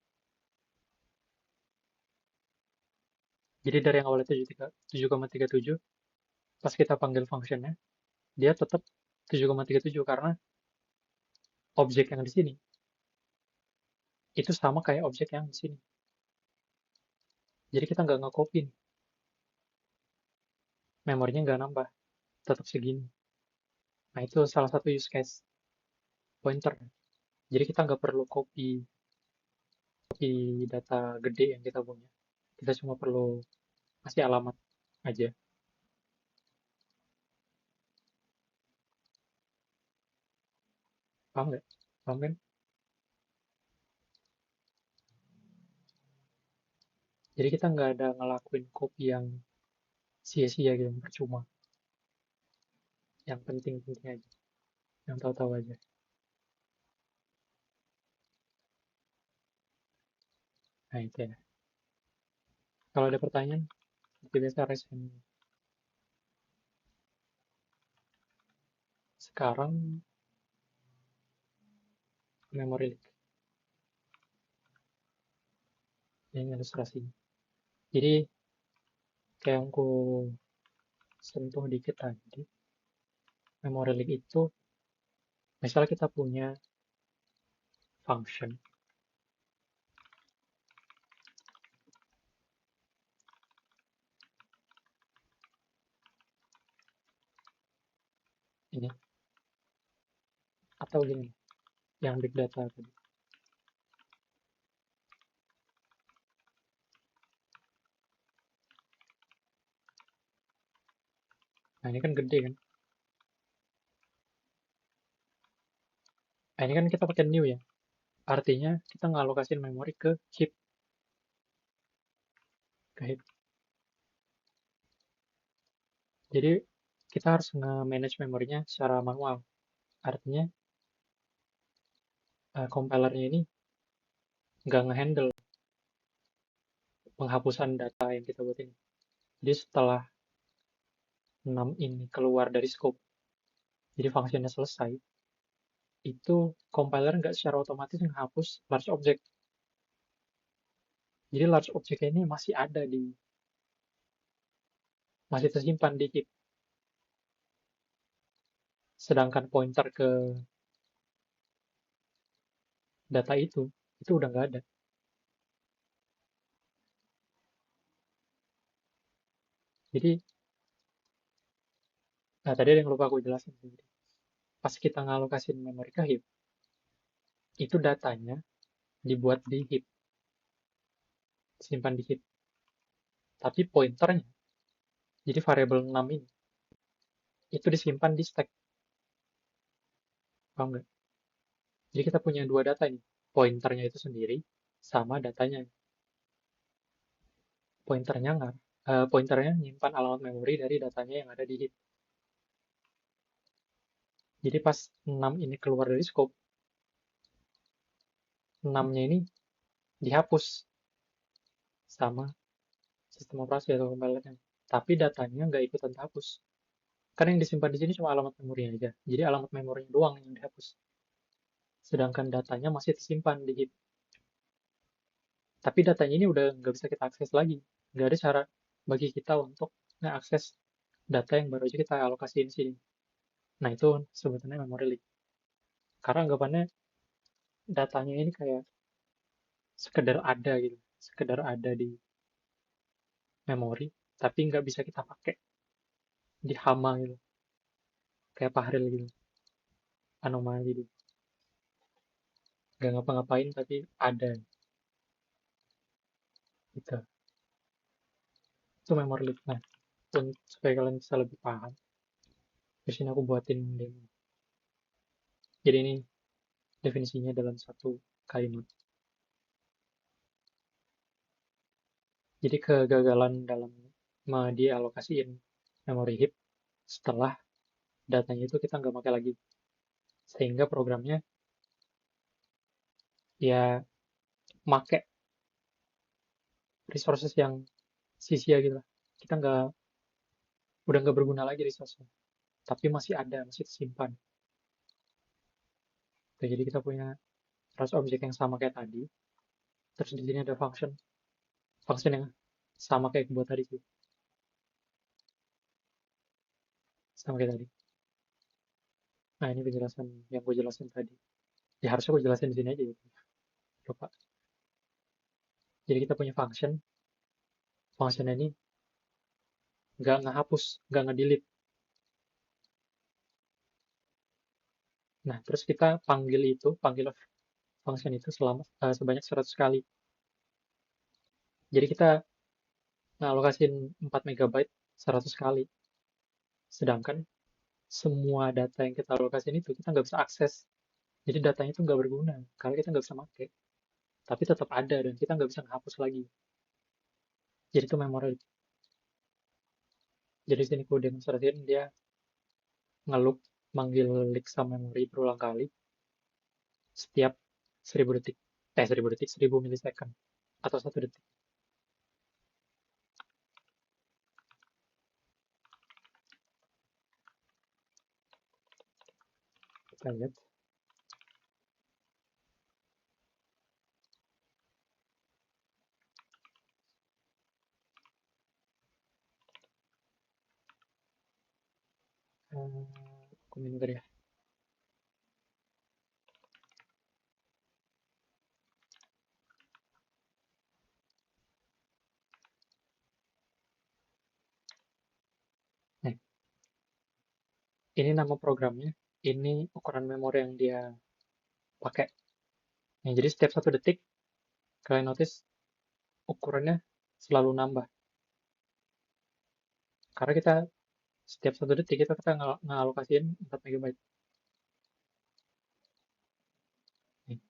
Jadi dari yang awalnya 7,37, pas kita panggil functionnya, dia tetap 7,37 karena objek yang di sini itu sama kayak objek yang di sini. Jadi kita nggak nge-copy nih. Memorinya nggak nambah, tetap segini. Nah, itu salah satu use case pointer. Jadi kita nggak perlu copy data gede yang kita punya. Kita cuma perlu kasih alamat aja. Paham nggak? Paham kan? Jadi kita nggak ada ngelakuin copy yang sia-sia gitu, yang percuma. Yang penting-penting aja. Yang tahu-tahu aja. Nah, itu ya. Kalau ada pertanyaan, seperti biasa raise hand. Sekarang memory leak. Ini ilustrasinya. Jadi kayak yang aku sentuh dikit tadi, memory leak itu misalnya kita punya function ini atau gini yang big data tadi. Nah, ini kan gede kan. Nah, ini kan kita pakai new ya. Artinya kita ngalokasin memori ke heap. Jadi kita harus nge-manage memorinya secara manual. Artinya compilernya ini nggak nge-handle penghapusan data yang kita buat ini. Jadi setelah 6 ini keluar dari scope, jadi fungsinya selesai, itu compiler nggak secara otomatis menghapus large object. Jadi large object ini masih ada masih tersimpan di heap. Sedangkan pointer ke data itu udah nggak ada. Jadi, nah tadi ada yang lupa aku jelasin. Pas kita ngalokasin memori ke heap, itu datanya dibuat di heap, simpan di heap. Tapi pointernya, jadi variabel 6 ini, itu disimpan di stack. Paham nggak? Jadi kita punya dua data ini. pointernya itu sendiri sama datanya. Pointernya nyimpan alamat memori dari datanya yang ada di heap. Jadi pas 6 ini keluar dari scope, 6-nya ini dihapus sama sistem operasi atau compilernya. Tapi datanya nggak ikutan dihapus. Karena yang disimpan di sini cuma alamat memorinya aja. Jadi alamat memorinya doang yang dihapus. Sedangkan datanya masih tersimpan di heap. Tapi datanya ini udah nggak bisa kita akses lagi. Nggak ada cara bagi kita untuk ngeakses data yang baru aja kita alokasiin sini. Nah, itu sebutannya memory leak. Karena anggapannya datanya ini kayak sekedar ada gitu. Sekedar ada di memori, tapi nggak bisa kita pakai di hama gitu. Kayak Fahril gitu. Anomali gitu. Nggak ngapa-ngapain tapi ada gitu. Itu memory leak. Nah, supaya kalian bisa lebih paham, di sini aku buatin demo. Jadi ini definisinya dalam satu kalimat. Jadi kegagalan dalam dialokasiin memori heap setelah datanya itu kita nggak pakai lagi. Sehingga programnya ya make resources yang sia-sia gitu lah. Kita udah nggak berguna lagi resource-nya. Tapi masih ada, masih tersimpan. Oke, jadi kita punya class object yang sama kayak tadi. Terus di sini ada function yang sama kayak buat tadi sih. Sama kayak tadi. Nah, ini penjelasan yang gue jelasin tadi. Ya harusnya gue jelasin di sini aja gitu. Lupa. Jadi kita punya function ini nggak ngehapus, nggak ngedelete. Nah, terus kita panggil function itu sebanyak 100 kali. Jadi kita ngalokasin 4 MB 100 kali. Sedangkan semua data yang kita alokasin itu kita nggak bisa akses. Jadi datanya itu nggak berguna, karena kita nggak bisa pakai. Tapi tetap ada dan kita nggak bisa menghapus lagi. Jadi itu memori. Jadi sini aku demonstrasiin dia ngeloop manggil leak sama memori berulang kali setiap 1000 detik. 1000 detik, 1000 milisecond. Atau 1 detik. Kita lihat. Aku minum ya. Nih, ini nama programnya, ini ukuran memori yang dia pakai. Nah, jadi setiap 1 detik, kalian notice ukurannya selalu nambah. Karena kita setiap 1 detik kita ngalokasiin 4 MB. Nih.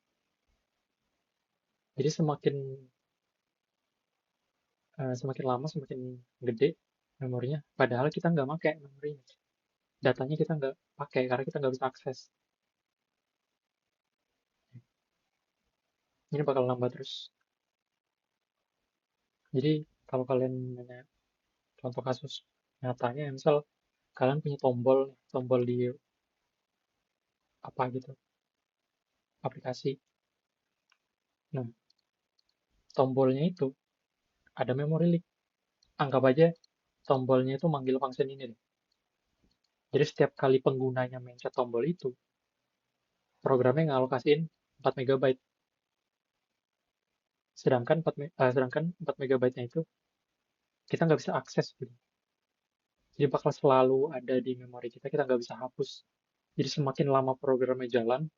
Jadi semakin lama semakin gede memorinya. Padahal kita nggak pakai memorinya. Datanya kita nggak pakai karena kita nggak bisa akses. Ini bakal nambah terus. Jadi kalau kalian nanya contoh kasus nyatanya, misal kalian punya tombol di apa gitu, aplikasi. Nah, tombolnya itu ada memory leak. Anggap aja tombolnya itu manggil function ini deh. Jadi setiap kali penggunanya mencet tombol itu, programnya ngalokasiin 4 MB. Sedangkan 4 MB-nya itu kita nggak bisa akses gitu. Jadi bakal selalu ada di memori kita nggak bisa hapus. Jadi semakin lama programnya jalan,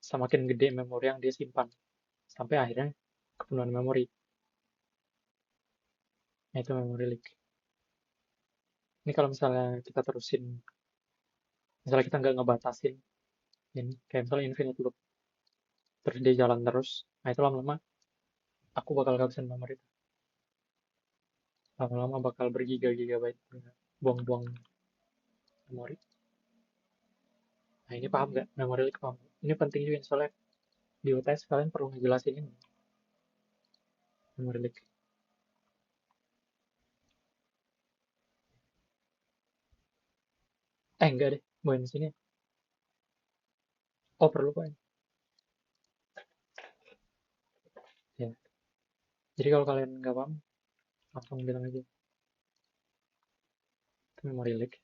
semakin gede memori yang dia simpan. Sampai akhirnya kepenuhan memori. Nah, itu memory leak. Ini kalau misalnya kita misalnya kita nggak ngebatasin, ini kayak misalnya infinite loop. terus dia jalan terus. Nah itu lama-lama aku bakal kehabisan memori. Lama-lama bakal bergiga-gigabyte buang-buang memori. Nah ini paham nggak? Memory leak paham? Ini penting juga soalnya di UTS kalian perlu ngejelasin ini. Memory leak. Enggak deh, bukan di sini. Oh perlu kok. Ya. Jadi kalau kalian nggak paham, langsung bilang aja. Itu memory leak.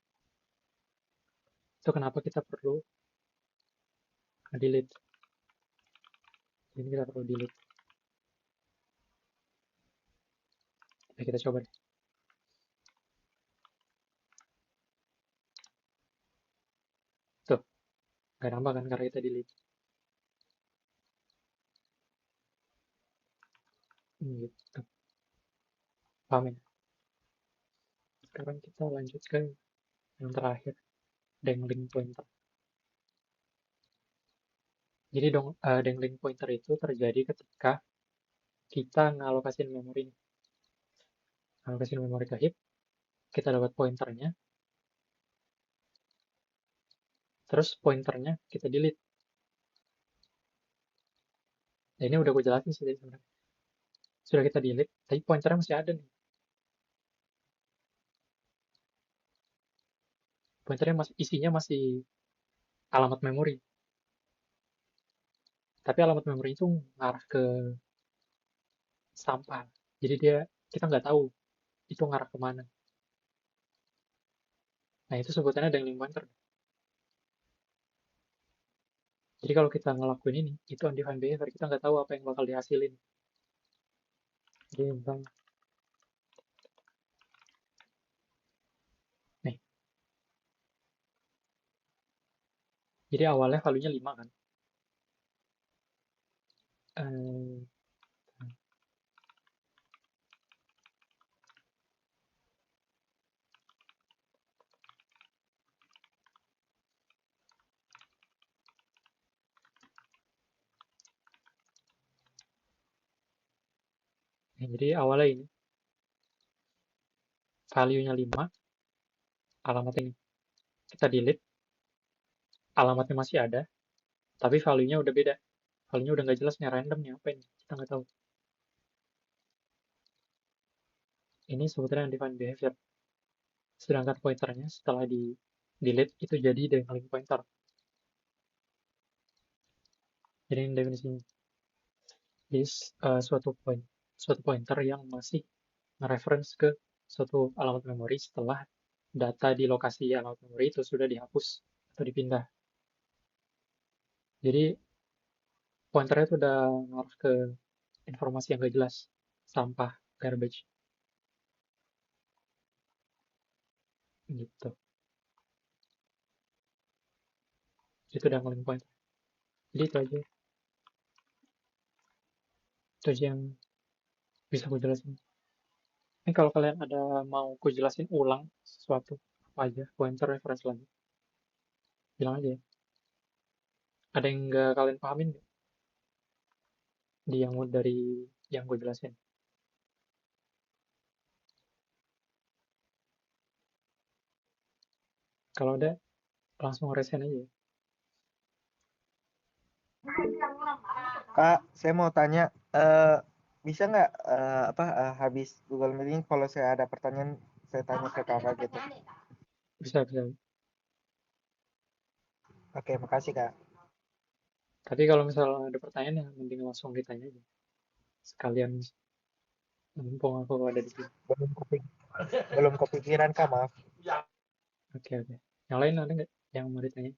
Itu kenapa kita perlu delete. Ini kita perlu delete. Nah, kita coba deh. Tuh, nggak nambah kan karena kita delete. Gitu. Paham ya? Sekarang kita lanjut ke yang terakhir, dangling pointer. Jadi dangling pointer itu terjadi ketika kita ngalokasin memori. Ngalokasin memori ke heap, kita dapat pointernya, terus pointernya kita delete. Nah, ini udah gue jelasin sih tadi sebenarnya. Sudah kita delete, tapi pointernya masih ada nih. Pointernya masih isinya masih alamat memori. Tapi alamat memori itu ngarah ke sampah. Jadi kita nggak tahu itu ngarah kemana. Nah itu sebutannya dangling pointer. Jadi kalau kita ngelakuin ini, itu undefined behavior. Kita nggak tahu apa yang bakal dihasilin. Jadi tentang nih. Jadi awalnya value-nya 5 kan. Eh, jadi awalnya ini value-nya 5, alamat ini. Kita delete, alamatnya masih ada, tapi value-nya udah beda. Value-nya udah nggak jelas nih, random nih, apa ini? Kita nggak tahu. Ini sebetulnya undefined behavior. Sedangkan pointernya setelah di delete itu jadi dangling pointer. Jadi ini definisinya. Jadi suatu pointer yang masih nge-reference ke suatu alamat memori setelah data di lokasi alamat memori itu sudah dihapus atau dipindah. Jadi pointernya itu udah ngarah ke informasi yang gak jelas, sampah, garbage, gitu. Itu dangling pointer. Jadi itu aja yang bisa aku jelasin. Ini kalau kalian ada mau aku jelasin ulang sesuatu apa aja, pointer reference lagi, bilang aja ya. Ada yang nggak kalian pahamin nggak di yang dari yang gue jelasin? Kalau ada, langsung resen aja ya. Kak, saya mau tanya, bisa nggak habis Google Meeting kalau saya ada pertanyaan saya tanya ke kakak gitu? Bisa, bisa. Oke, makasih kak. Tapi kalau misalnya ada pertanyaan ya mending langsung ditanya aja. Sekalian mumpung aku ada di sini. Belum belum kepikiran kak, maaf. Oke, oke. Yang lain ada nggak yang mau ditanya?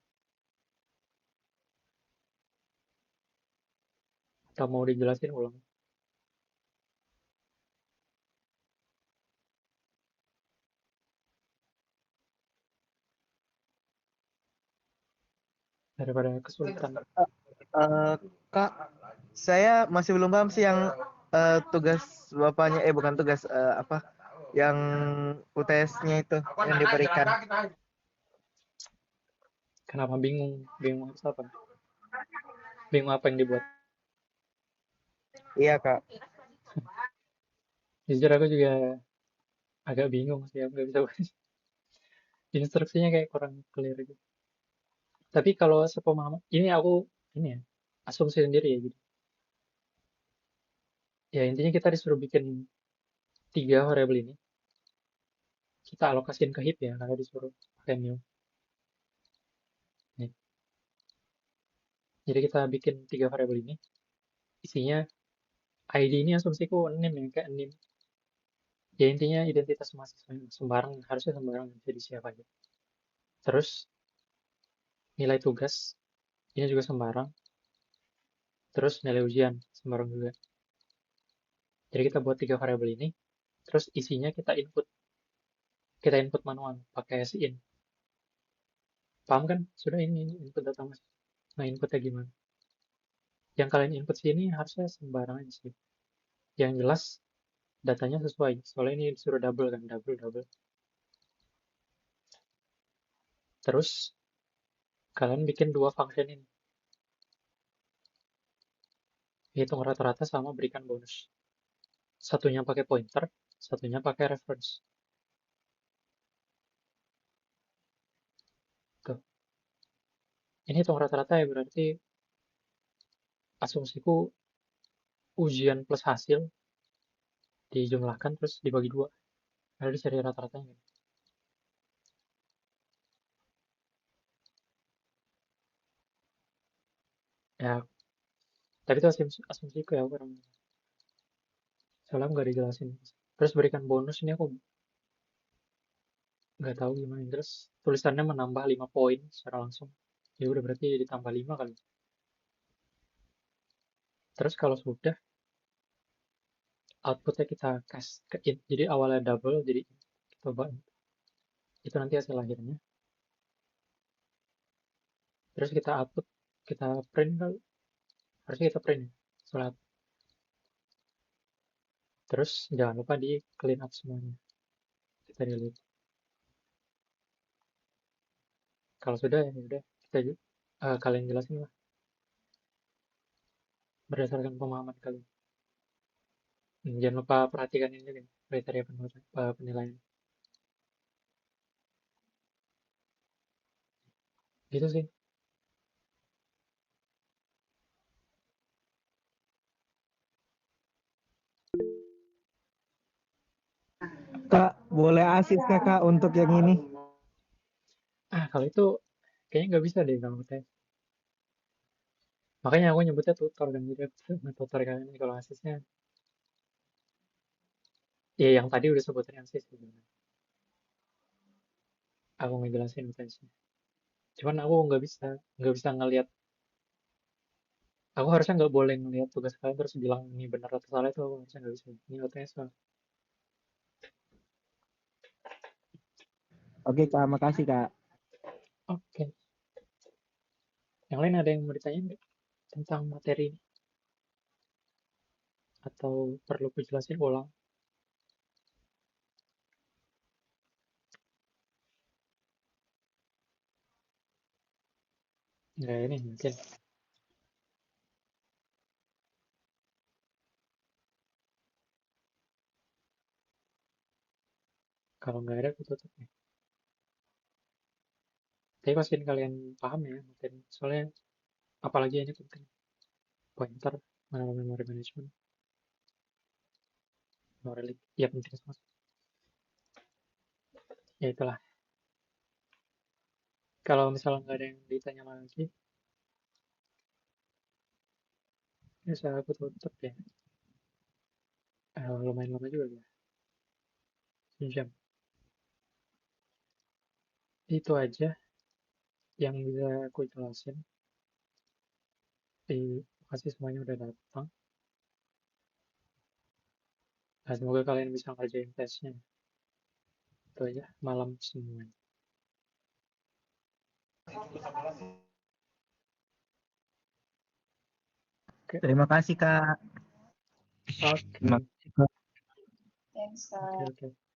Atau mau dijelasin ulang? Daripada kesulitan. Eh, kak, saya masih belum paham sih yang tugas bapaknya, bukan tugas, yang UTS-nya itu yang diberikan. Kenapa bingung? Bingung harus apa? Bingung apa yang dibuat? Iya kak. Jujur aku juga agak bingung sih, aku nggak bisa baca. Instruksinya kayak kurang clear gitu. Tapi kalau sepemahaman, ini aku ini ya, asumsi sendiri ya gitu. Ya intinya kita disuruh bikin 3 variabel ini, kita alokasiin ke heap ya, karena disuruh pakai new. Nih. Jadi kita bikin 3 variabel ini, isinya ID ini asumsiku name ya, kayak name. Ya intinya identitas mahasiswa sembarang, harusnya sembarang jadi siapa aja. Terus nilai tugas, ini juga sembarang. Terus nilai ujian, sembarang juga. Jadi kita buat 3 variabel ini, terus isinya kita input manual pakai sin. Paham kan? Sudah ini input data mas. Nah inputnya gimana? Yang kalian input sini harusnya sembarang aja sih. Yang jelas datanya sesuai. Soalnya ini disuruh double kan, double. Terus kalian bikin 2 function ini. Hitung rata-rata sama berikan bonus. Satunya pakai pointer, satunya pakai reference. Tuh. Ini hitung rata-rata ya berarti asumsiku ujian plus hasil dijumlahkan terus dibagi 2. Lalu dicari rata-ratanya. Ya, tapi itu asumsiku ya orang. Soalnya nggak dijelasin. Terus berikan bonus ini aku nggak tahu gimana. Terus tulisannya menambah 5 poin secara langsung. Ya udah berarti ditambah 5 kali. Terus kalau sudah outputnya kita cast ke int. Jadi awalnya double jadi coba itu nanti hasil akhirnya. Terus kita output, kita print kali. Harusnya kita print ya. Soalnya terus jangan lupa di clean up semuanya. Kita delete. Kalau sudah ya udah kita kalian jelasin lah berdasarkan pemahaman kalian. Jangan lupa perhatikan ini juga kriteria penilaian. Gitu sih. Kak, boleh asis kakak untuk yang ini? Kalau itu kayaknya nggak bisa deh kalau tes. Makanya aku nyebutnya tutor dan jadi aku tutor kalian kalau asisnya. Ya yang tadi udah sebutin asis sebenarnya. Aku ngejelasin tesnya. Cuman aku nggak bisa ngelihat. Aku harusnya nggak boleh ngelihat tugas kalian terus bilang ini benar atau salah itu aku harusnya nggak bisa. Ini OTS soal. Oke kak, makasih kak. Oke. Yang lain ada yang mau ditanya nggak tentang materi ini? Atau perlu kujelasin ulang? Nggak ini mungkin. Kalau nggak ada aku tutup ya. Tapi pastiin kalian paham ya materi. Soalnya apalagi ini penting. Pointer, mana memory management, no relic. Ya penting semua. Ya itulah. Kalau misalnya nggak ada yang ditanya lagi, ya saya aku tutup ya. Lumayan lama juga ya. Sejam. Itu aja yang bisa aku jelasin. Terima kasih semuanya udah datang. Nah, semoga kalian bisa ngerjain tesnya. Itu aja. Malam semuanya. Oke. Terima kasih kak. Oke. Terima kasih kak. Thanks, Oke. Kak. Oke.